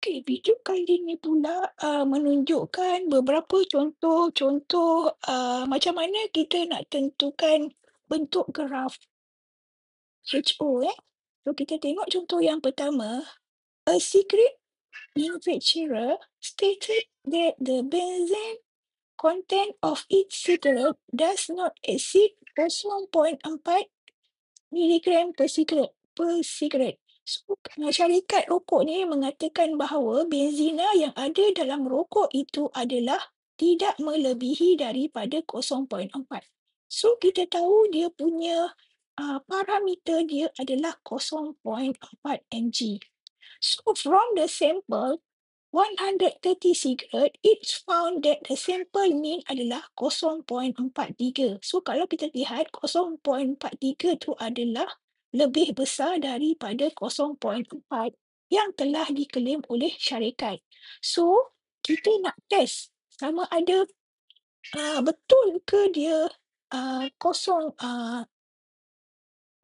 Okey, video kali ini pula, menunjukkan beberapa contoh-contoh, macam mana kita nak tentukan bentuk graf HO, eh. So, kita tengok contoh yang pertama. A secret manufacturer stated that the benzene content of each cigarette does not exceed 0.4 miligram per cigarette. So, syarikat rokok ni mengatakan bahawa benzina yang ada dalam rokok itu adalah tidak melebihi daripada 0.4. So, kita tahu dia punya parameter dia adalah 0.4 mg. So, from the sample 130 cigarette, it's found that the sample mean adalah 0.43. So, kalau kita lihat 0.43 tu adalah lebih besar daripada 0.4 yang telah diklaim oleh syarikat. So, kita nak test sama ada betul ke dia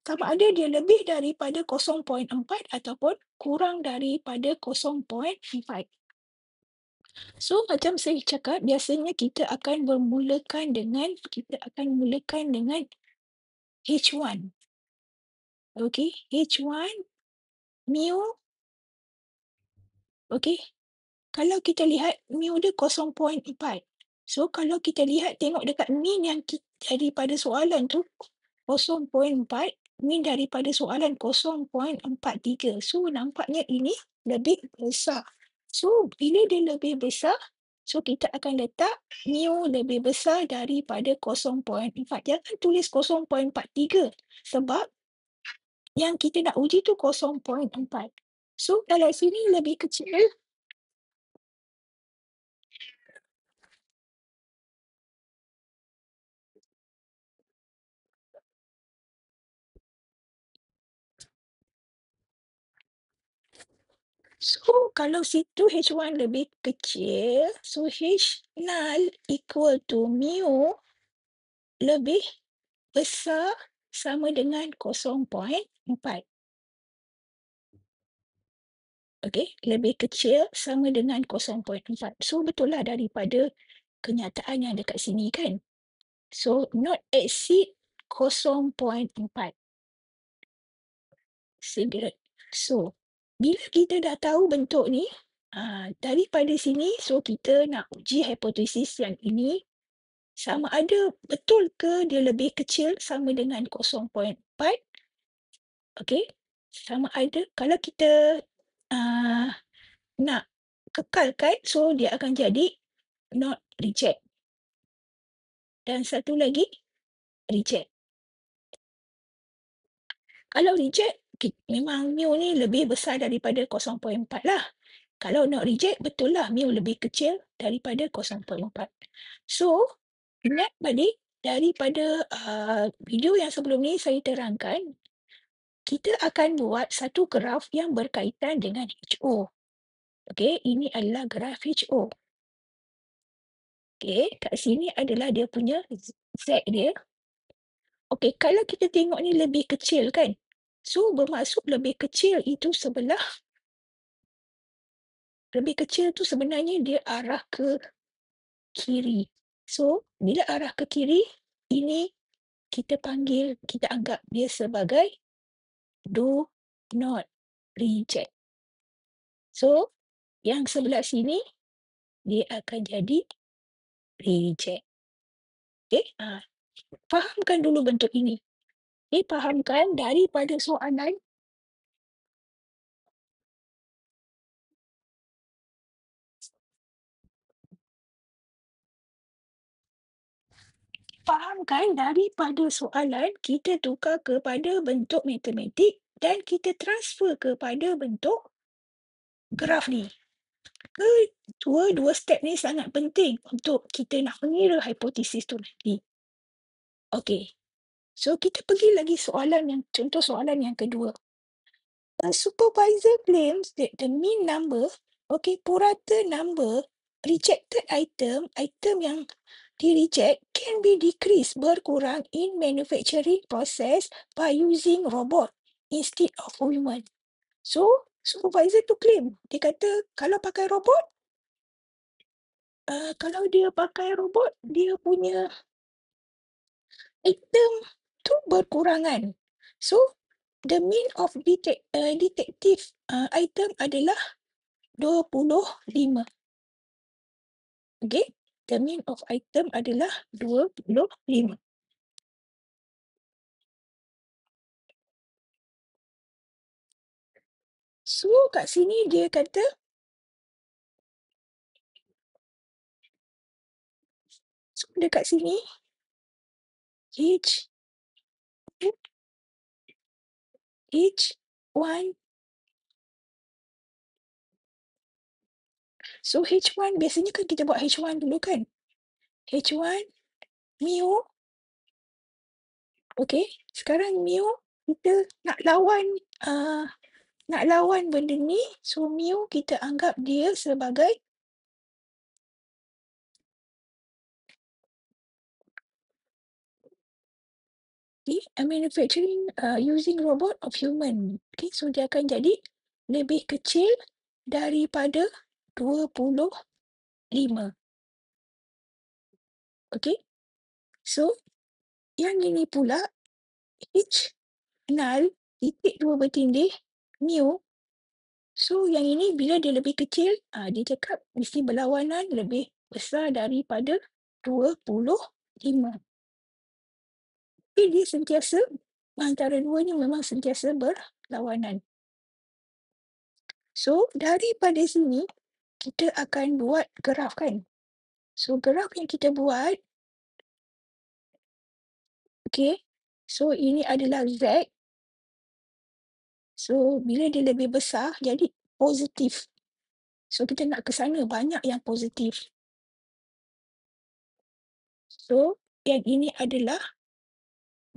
sama ada dia lebih daripada 0.4 ataupun kurang daripada 0.4. So, macam saya cakap, biasanya kita akan mulakan dengan H1. Okey, H1 mu. Okey. Kalau kita lihat mu dia 0.4. So, kalau kita lihat tengok dekat min yang daripada soalan tu 0.4, min daripada soalan 0.43. So, nampaknya ini lebih besar. So, bila dia lebih besar, so kita akan letak mu lebih besar daripada 0.4. Jangan tulis 0.43 sebab yang kita nak uji tu 0.4. So, kalau sini lebih kecil, so kalau situ H1 lebih kecil, so H null equal to mu lebih besar sama dengan 0.4. Okey, lebih kecil sama dengan 0.4. So, betul lah daripada kenyataan yang dekat sini kan. So, not exceed 0.4 cigarette. So, bila kita dah tahu bentuk ni, daripada sini, so kita nak uji hipotesis yang ini sama ada betul ke dia lebih kecil sama dengan 0.4. Okey, sama ada kalau kita nak kekalkan, so dia akan jadi not reject. Dan satu lagi, reject. Kalau reject, memang mu ni lebih besar daripada 0.4 lah. Kalau not reject, betul lah mu lebih kecil daripada 0.4. So, ingat balik daripada video yang sebelum ni saya terangkan, kita akan buat satu graf yang berkaitan dengan HO. Okey, ini adalah graf HO. Okey, kat sini adalah dia punya Z dia. Okey, kalau kita tengok ni lebih kecil kan? So, bermaksud lebih kecil itu sebelah, lebih kecil tu sebenarnya dia arah ke kiri. So, bila arah ke kiri, ini kita anggap dia sebagai do not reject. So, yang sebelah sini, dia akan jadi reject. Okey, fahamkan dulu bentuk ini. Fahamkan daripada soalan. Fahamkan daripada soalan, kita tukar kepada bentuk matematik dan kita transfer kepada bentuk graf ni. Dua step ni sangat penting untuk kita nak mengira hipotesis tu nanti. Okey. So, kita pergi lagi contoh soalan yang kedua. A supervisor claims that the mean number, purata number rejected item yang di-reject can be decreased, berkurang in manufacturing process by using robot instead of human. So, supervisor tu claim. Dia kata kalau pakai robot, kalau dia pakai robot, dia punya item tu berkurangan. So, the mean of detective item adalah 25. Okay? The mean of item adalah 25. So, kat sini dia kata, so dekat sini, H, H1. So, H1, biasanya kan kita buat H1 dulu kan? H1, mu, okay. Sekarang mu, kita nak lawan benda ni, so mu kita anggap dia sebagai manufacturing using robot of human. Okay, so dia akan jadi lebih kecil daripada 25. Okay, so yang ini pula H nal titik 2 bertindih mu. So yang ini bila dia lebih kecil, dia cakap mesti berlawanan lebih besar daripada 25. Tapi dia sentiasa, antara dua ni memang sentiasa berlawanan. So, daripada sini, kita akan buat graf kan. So, graf yang kita buat, okay. So, ini adalah Z. So, bila dia lebih besar, jadi positif. So, kita nak ke sana banyak yang positif. So, yang ini adalah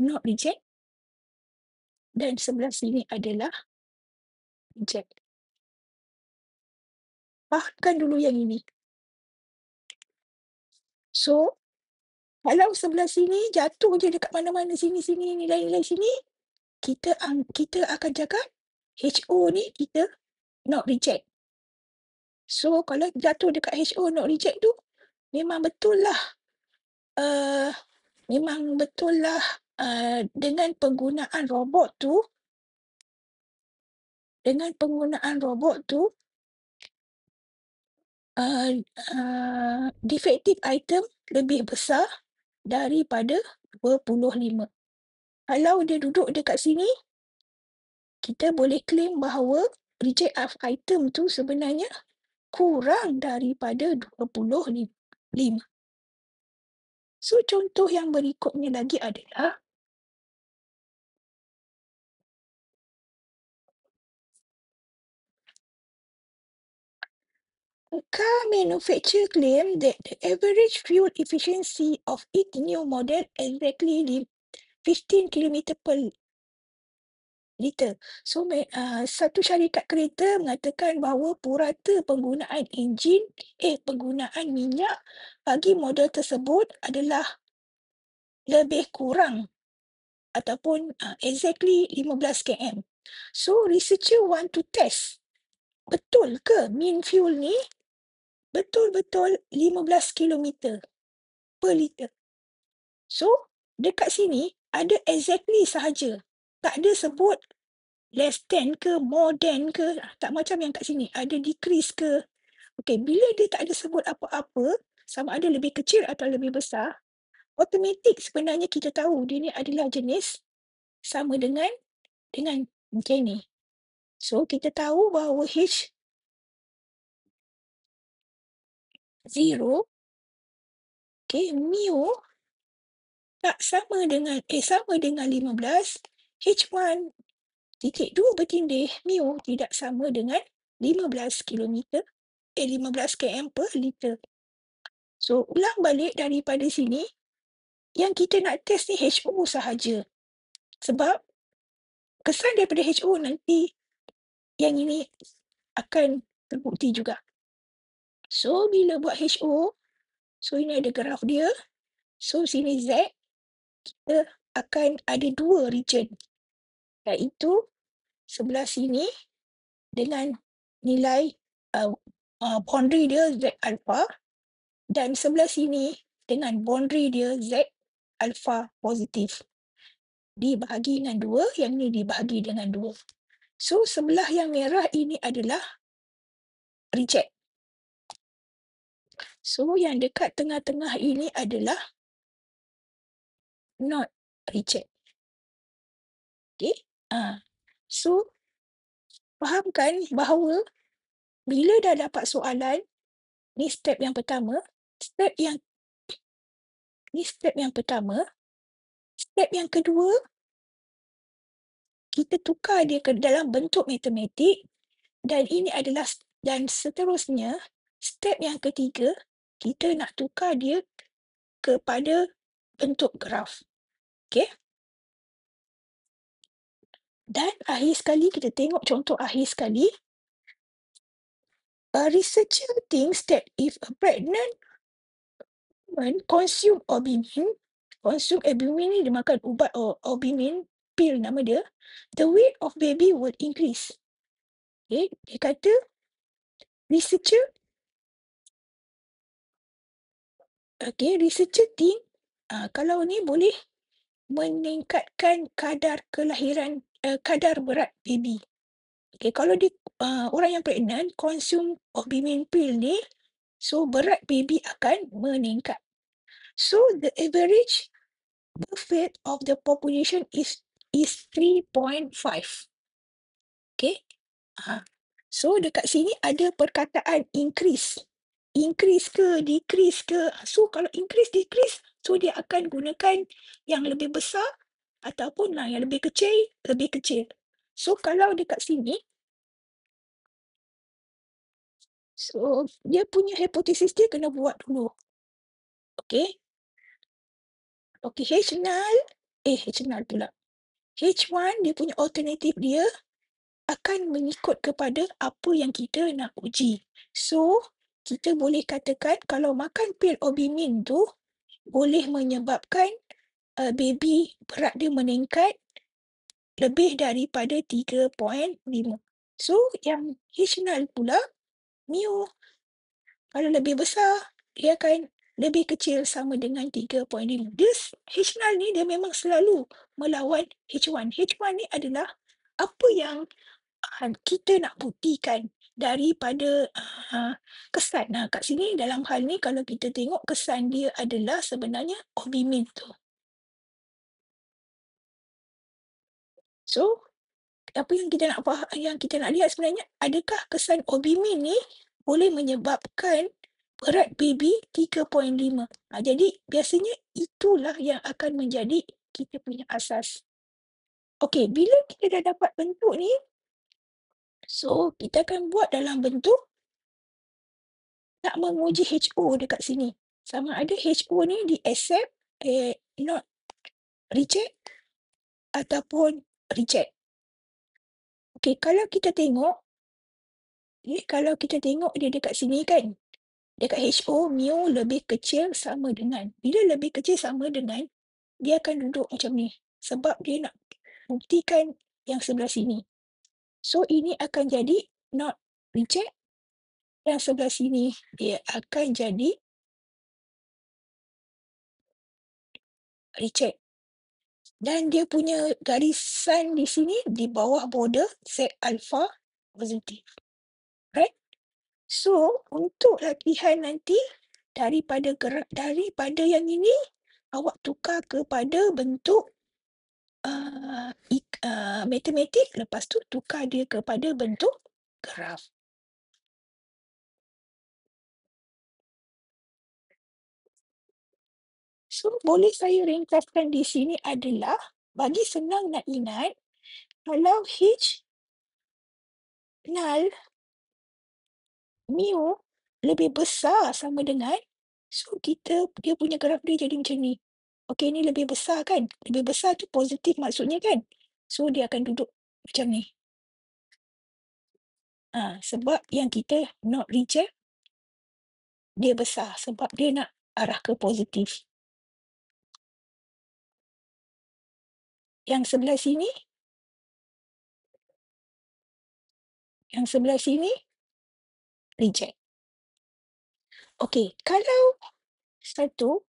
not reject. Dan sebelah sini adalah reject. Bahkan dulu yang ini. So, kalau sebelah sini jatuh je dekat mana-mana sini-sini nilai-nilai sini, kita akan cakap HO ni kita not reject. So, kalau jatuh dekat HO not reject tu, memang betul lah. Dengan penggunaan robot tu, defective item lebih besar daripada 25. Kalau dia duduk dekat sini, kita boleh claim bahawa reject of item tu sebenarnya kurang daripada 25. So, contoh yang berikutnya lagi adalah a car manufacturer claim that the average fuel efficiency of its new model exactly 15 km per liter. So, satu syarikat kereta mengatakan bahawa purata penggunaan penggunaan minyak bagi model tersebut adalah lebih kurang ataupun exactly 15 km. So, researcher want to test, betul ke mean fuel ni betul-betul 15 km per liter. So, dekat sini ada exactly sahaja. Tak ada sebut less than ke, more than ke, tak macam yang kat sini. Ada decrease ke. Okey, bila dia tak ada sebut apa-apa, sama ada lebih kecil atau lebih besar, automatik sebenarnya kita tahu dia ni adalah jenis sama dengan macam ni. So, kita tahu bahawa H0, mu tak sama dengan, sama dengan 15, H1 titik 2 bertindih mu tidak sama dengan 15 km, 15 km per liter. So, ulang balik daripada sini, yang kita nak test ni HO sahaja. Sebab kesan daripada HO nanti yang ini akan terbukti juga. So, bila buat HO, so ini ada graf dia. So, sini Z, kita akan ada dua region. Iaitu sebelah sini dengan nilai boundary dia Z alpha, dan sebelah sini dengan boundary dia Z alpha positif. Dibahagi dengan 2, yang ni dibahagi dengan 2. So, sebelah yang merah ini adalah reject. So, yang dekat tengah-tengah ini adalah not reject. Okay. So, fahamkan bahawa bila dah dapat soalan, ni step yang pertama, step yang pertama, step yang kedua, kita tukar dia ke dalam bentuk matematik, dan ini adalah, dan seterusnya, step yang ketiga, kita nak tukar dia kepada bentuk graf. Okey? Dan akhir sekali, kita tengok contoh akhir sekali. A researcher thinks that if a pregnant woman consume albumin ni dia makan ubat albumin, pil nama dia, the weight of baby will increase. Okay, dia kata researcher think kalau ni boleh meningkatkan kadar kelahiran, kadar berat baby. Okay, kalau dia orang yang pregnant consume albumin pill ni, so berat baby akan meningkat. So the average birth weight of the population is 3.5. Okay. So dekat sini ada perkataan increase. Increase ke, decrease ke. So kalau increase, decrease, so dia akan gunakan yang lebih besar ataupun yang lebih kecil, lebih kecil. So kalau dekat sini, so dia punya hipotesis dia kena buat dulu. Okay. Okay, H0 pula. H1 dia punya alternatif dia akan mengikut kepada apa yang kita nak uji. So, kita boleh katakan kalau makan pil albumin tu boleh menyebabkan baby berat dia meningkat lebih daripada 3.5. So, yang H0 pula, mu kalau lebih besar, dia akan lebih kecil sama dengan 3.5. Dia H0 ni dia memang selalu melawan H1. H1 ni adalah apa yang kita nak buktikan daripada kesan. Kat sini dalam hal ni kalau kita tengok kesan dia adalah sebenarnya albumin tu. So, apa yang kita nak lihat sebenarnya, adakah kesan albumin ni boleh menyebabkan berat baby 3.5. Jadi biasanya itulah yang akan menjadi kita punya asas. Okey, bila kita dah dapat bentuk ni, so kita akan buat dalam bentuk nak menguji HO dekat sini. Sama ada HO ni di accept, not reject ataupun reject. Okey, kalau kita tengok dia dekat sini kan, dekat HO, mu lebih kecil sama dengan. Bila lebih kecil sama dengan, dia akan duduk macam ni. Sebab dia nak buktikan yang sebelah sini. So, ini akan jadi not reject. Yang sebelah sini, dia akan jadi reject. Dan dia punya garisan di sini, di bawah border, Z alpha positif. Right? So, untuk latihan nanti, daripada yang ini, awak tukar kepada bentuk matematik, lepas tu tukar dia kepada bentuk graf. So, boleh saya ringkaskan di sini adalah, bagi senang nak ingat, kalau H null mu lebih besar sama dengan, so dia punya graf dia jadi macam ni. Okey, ni lebih besar kan? Lebih besar tu positif maksudnya kan? So, dia akan duduk macam ni. Sebab yang kita not reject, dia besar sebab dia nak arah ke positif. Yang sebelah sini, Yang sebelah sini reject. Okey, kalau satu,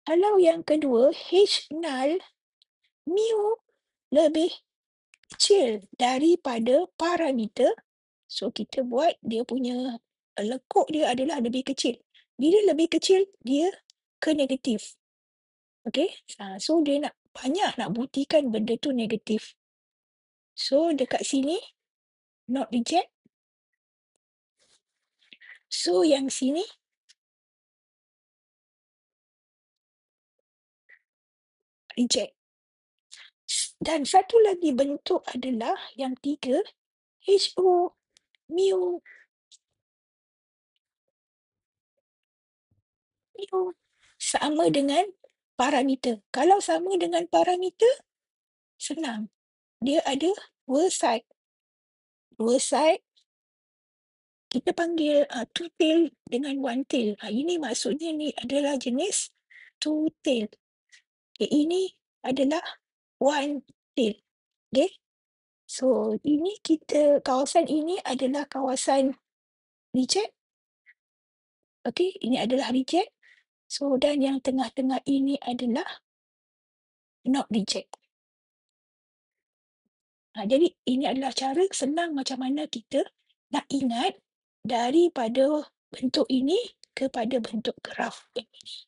kalau yang kedua H null mu lebih kecil daripada parameter, so kita buat dia punya lekuk dia adalah lebih kecil. Bila lebih kecil, dia ke negatif. Okey, so dia nak banyak nak buktikan benda tu negatif. So dekat sini not reject. So yang sini reject. Dan satu lagi bentuk adalah yang 3, HO mu sama dengan parameter. Kalau sama dengan parameter, senang. Dia ada dua side. Dua side kita panggil two tail dengan one tail. Ini maksudnya ni adalah jenis two tail. Okay, ini adalah one tail. Okay. So, ini kawasan ini adalah kawasan reject. Okay, ini adalah reject. So, dan yang tengah-tengah ini adalah not reject. Jadi, ini adalah cara senang macam mana kita nak ingat daripada bentuk ini kepada bentuk graf ini.